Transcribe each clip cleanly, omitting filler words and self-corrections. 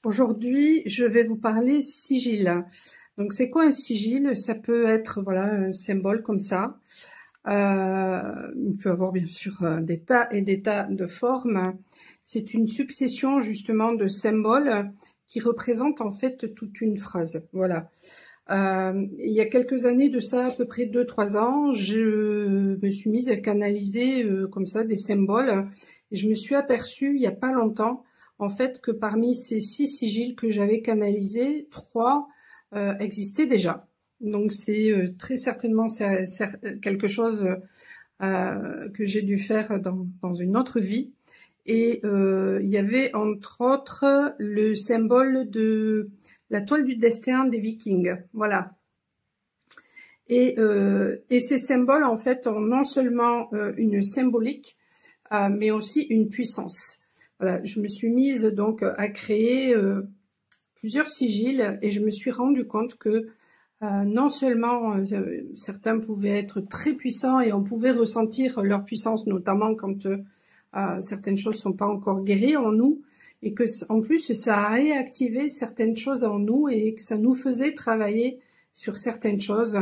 Aujourd'hui, je vais vous parler sigil. Donc, c'est quoi un sigil? Ça peut être, voilà, un symbole comme ça. Il peut avoir bien sûr des tas et des tas de formes. C'est une succession justement de symboles qui représentent en fait toute une phrase. Voilà. Il y a quelques années de ça, à peu près 2-3 ans, je me suis mise à canaliser comme ça des symboles. Et je me suis aperçue il n'y a pas longtemps, en fait, que parmi ces 6 sigils que j'avais canalisés, 3 existaient déjà. Donc c'est très certainement quelque chose que j'ai dû faire dans une autre vie. Et il y avait entre autres le symbole de la toile du destin des Vikings, voilà. Et ces symboles, en fait, ont non seulement une symbolique, mais aussi une puissance. Voilà, je me suis mise donc à créer plusieurs sigils et je me suis rendu compte que non seulement certains pouvaient être très puissants et on pouvait ressentir leur puissance, notamment quand certaines choses sont pas encore guéries en nous, et que en plus ça a réactivé certaines choses en nous et que ça nous faisait travailler sur certaines choses.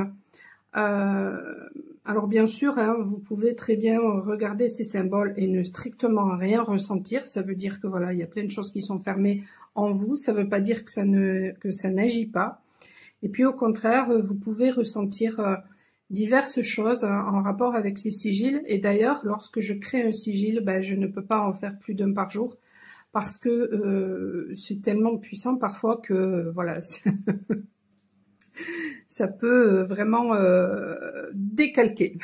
Alors bien sûr, hein, vous pouvez très bien regarder ces symboles et ne strictement rien ressentir. Ça veut dire que voilà, il y a plein de choses qui sont fermées en vous. Ça veut pas dire que ça n'agit pas. Et puis au contraire, vous pouvez ressentir diverses choses en rapport avec ces sigils. Et d'ailleurs, lorsque je crée un sigil, ben, je ne peux pas en faire plus d'un par jour parce que c'est tellement puissant parfois que voilà, ça peut vraiment décalquer.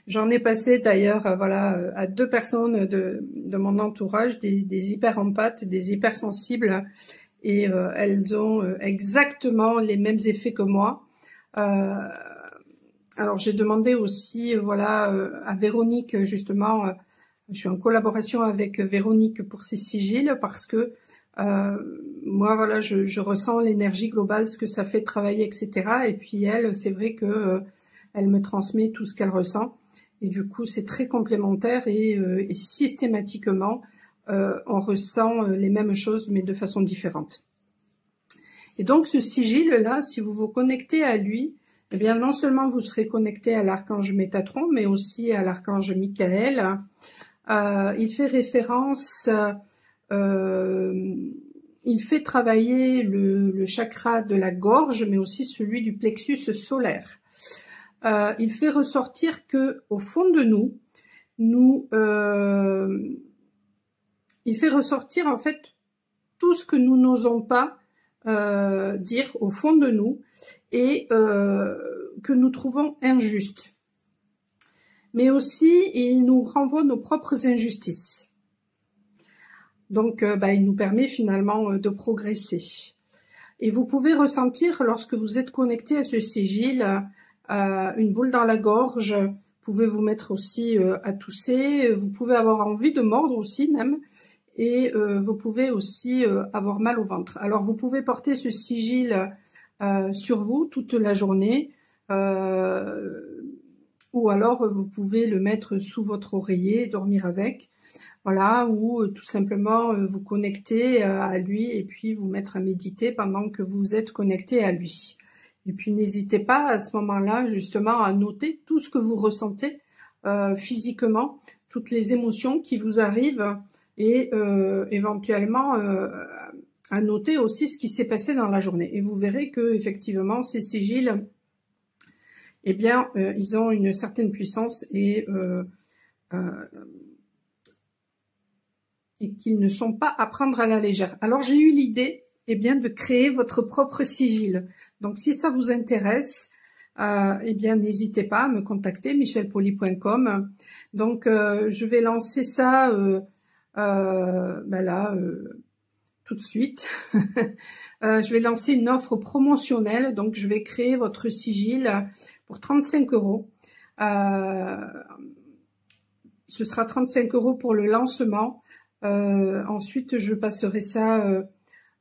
J'en ai passé d'ailleurs voilà, à 2 personnes de mon entourage, des hyper empathes, des hypersensibles, et elles ont exactement les mêmes effets que moi. Alors j'ai demandé aussi voilà à Véronique justement, je suis en collaboration avec Véronique pour ces sigils parce que moi voilà je ressens l'énergie globale, ce que ça fait de travailler, etc. Et puis elle, c'est vrai que elle me transmet tout ce qu'elle ressent et du coup c'est très complémentaire et systématiquement on ressent les mêmes choses mais de façon différente. Et donc ce sigil là, si vous vous connectez à lui, eh bien non seulement vous serez connecté à l'archange Métatron, mais aussi à l'archange Michael. Il fait référence, il fait travailler le chakra de la gorge, mais aussi celui du plexus solaire. Il fait ressortir que au fond de nous, il fait ressortir en fait tout ce que nous n'osons pas dire au fond de nous et que nous trouvons injuste. Mais aussi, il nous renvoie nos propres injustices. Donc, il nous permet finalement de progresser. Et vous pouvez ressentir, lorsque vous êtes connecté à ce sigil, une boule dans la gorge. Vous pouvez vous mettre aussi à tousser. Vous pouvez avoir envie de mordre aussi même. Et vous pouvez aussi avoir mal au ventre. Alors, vous pouvez porter ce sigil sur vous toute la journée. Ou alors vous pouvez le mettre sous votre oreiller et dormir avec, voilà, ou tout simplement vous connecter à lui et puis vous mettre à méditer pendant que vous êtes connecté à lui. Et puis n'hésitez pas à ce moment-là justement à noter tout ce que vous ressentez physiquement, toutes les émotions qui vous arrivent et éventuellement à noter aussi ce qui s'est passé dans la journée. Et vous verrez que effectivement ces sigils, eh bien, ils ont une certaine puissance et qu'ils ne sont pas à prendre à la légère. Alors, j'ai eu l'idée, eh bien, de créer votre propre sigil. Donc, si ça vous intéresse, eh bien, n'hésitez pas à me contacter, michelpoli.com. Donc, je vais lancer ça, là, tout de suite. Je vais lancer une offre promotionnelle. Donc, je vais créer votre sigil pour 35 €. Ce sera 35 € pour le lancement. Ensuite, je passerai ça,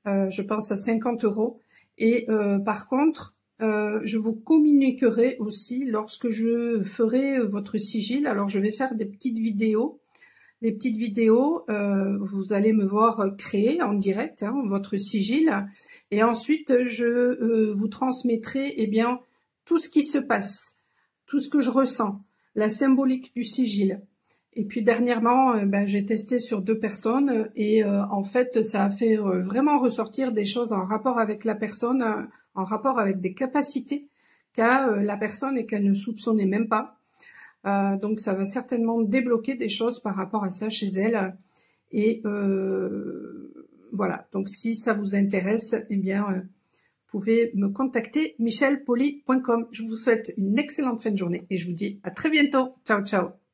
je pense, à 50 €. Et par contre, je vous communiquerai aussi lorsque je ferai votre sigil. Alors, je vais faire des petites vidéos des petites vidéos. Vous allez me voir créer en direct hein, votre sigil. Et ensuite, je vous transmettrai eh bien, tout ce qui se passe, tout ce que je ressens, la symbolique du sigil. Et puis dernièrement, j'ai testé sur 2 personnes et en fait, ça a fait vraiment ressortir des choses en rapport avec la personne, en rapport avec des capacités qu'a la personne et qu'elle ne soupçonnait même pas. Donc ça va certainement débloquer des choses par rapport à ça chez elle. Et voilà, donc si ça vous intéresse, eh bien, vous pouvez me contacter michelpoli.com. Je vous souhaite une excellente fin de journée et je vous dis à très bientôt. Ciao, ciao.